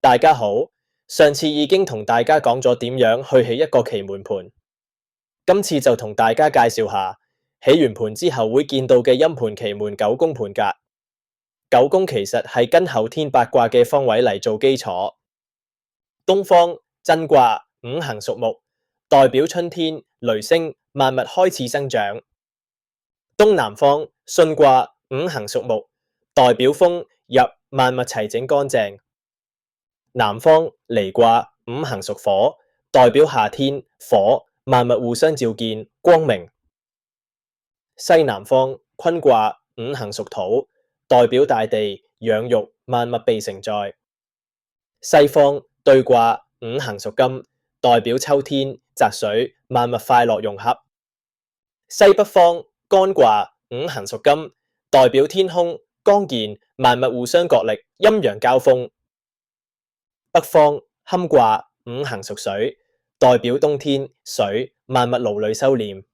大家好，上次已經同大家講咗點樣去起一個奇門盤，今次就同大家介紹下起完盤之後會見到嘅陰盤奇門九宮盤格。九宮其實係跟後天八卦嘅方位嚟做基礎。東方震卦五行屬木，代表春天雷聲萬物開始生長。東南方巽卦五行屬木，代表風入萬物齊整乾淨。南方離卦五行屬火，代表夏天火萬物互相照見光明。西南方坤卦五行屬土，代表大地養育萬物被承載。西方兌卦五行屬金，代表秋天澤水萬物快樂融合。西北方干卦五行屬金，代表天空剛健萬物互相角力陰陽交鋒。北方坎卦五行屬水，代表冬天水萬物勞累收斂。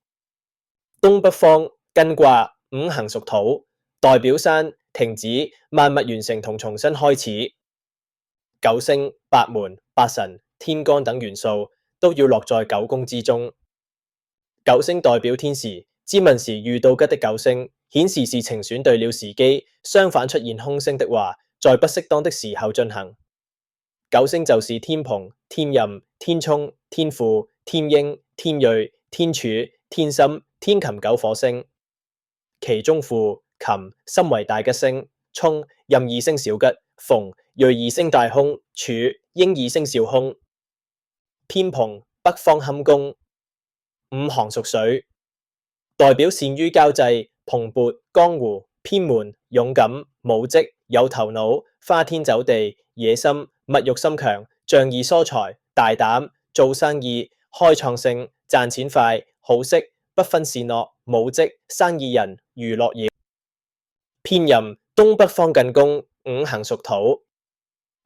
東北方艮卦五行屬土，代表山停止萬物完成同重新開始。九星八門八神天干等元素都要落在九宮之中。九星代表天時，知問時遇到吉的九星，顯示事情選對了時機。相反出現凶星的話，在不適當的時候進行。九星就是天蓬、天任、天沖、天輔、天英、天瑞、天柱、天心、天琴九火星，其中輔、琴、心為大吉星，沖、任二星小吉，逢、瑞二星大凶，柱、英二星小凶。偏蓬北方坎宮，五行屬水，代表善於交際、蓬勃、江湖、偏門、勇敢、武職、有頭腦、花天酒地、野心、物欲心強、仗義疏財、大膽、做生意、開創性、賺錢快、好色、不分善惡、武職、生意人、娛樂業。偏任東北方艮宮，五行屬土，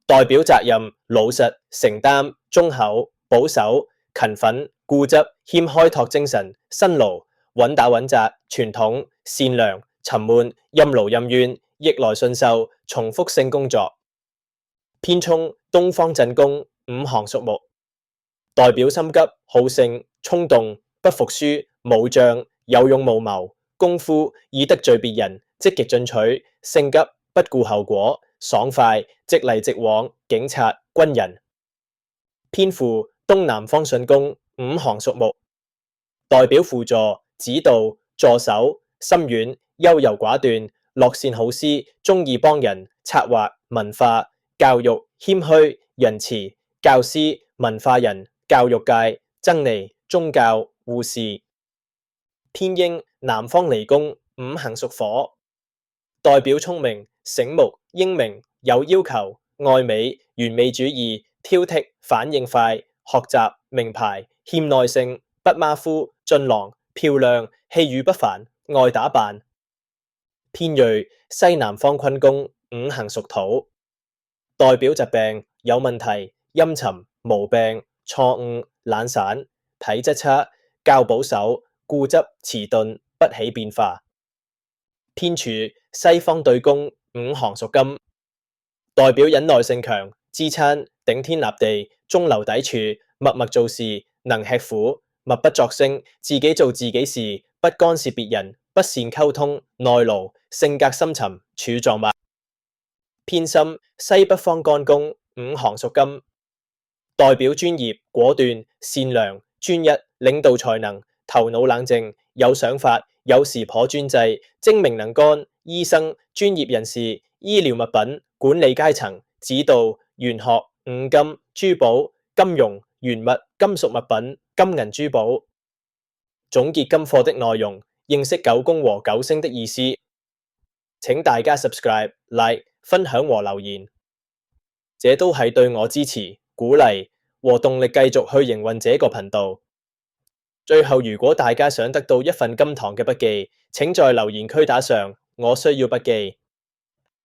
代表責任、老實、承擔、忠厚、保守、勤奮、固執、欠開拓精神、辛勞、穩打穩紮、傳統、善良、沉悶、任勞任怨、逆來順受、重複性工作。偏沖東方震宮，五行屬木，代表心急、好勝、衝動、不服輸、武將、有勇無謀、功夫以得罪別人、積極進取、性急不顧後果、爽快、直嚟直往、警察、軍人。偏輔東南方巽宮，五行屬木，代表輔助、指導、助手、心軟、優柔寡斷、樂善好施、中意幫人、策劃、文化、教育、謙虛、仁慈、教師、文化人、教育界、僧尼、宗教、護士。偏英南方離宮，五行屬火，代表聰明、醒目、英明、有要求、愛美、完美主義、挑剔、反應快、學習、名牌、欠耐性、不馬虎、俊朗、漂亮、氣宇不凡、愛打扮。偏銳西南方坤宮，五行屬土，代表疾病、有問題、陰沉、毛病、錯誤、懶散、體質差、較保守、固執、遲鈍、不喜變化。偏柱西方對宮，五行屬金，代表忍耐性強、支撐、頂天立地、中流砥柱、默默做事、能吃苦、默不作聲、自己做自己事、不干涉別人、不善溝通、耐勞、性格深沉、柱狀物。偏心西北方干宮，五行屬金，代表專業、果斷、善良、專一、領導才能、頭腦冷靜、有想法、有時頗專制、精明能幹、醫生、專業人士、醫療物品、管理階層、指導、玄學、五金、珠寶、金融、原物、金屬物品、金銀珠寶。總結今課的內容，認識九宮和九星的意思。請大家 subscribe、like、分享和留言，這都係對我支持、鼓勵和動力繼續去營運這個頻道。最後，如果大家想得到一份金堂嘅筆記，請在留言區打上我需要筆記。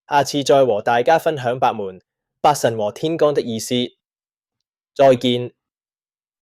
下次再和大家分享八門、八神和天干的意思。再見。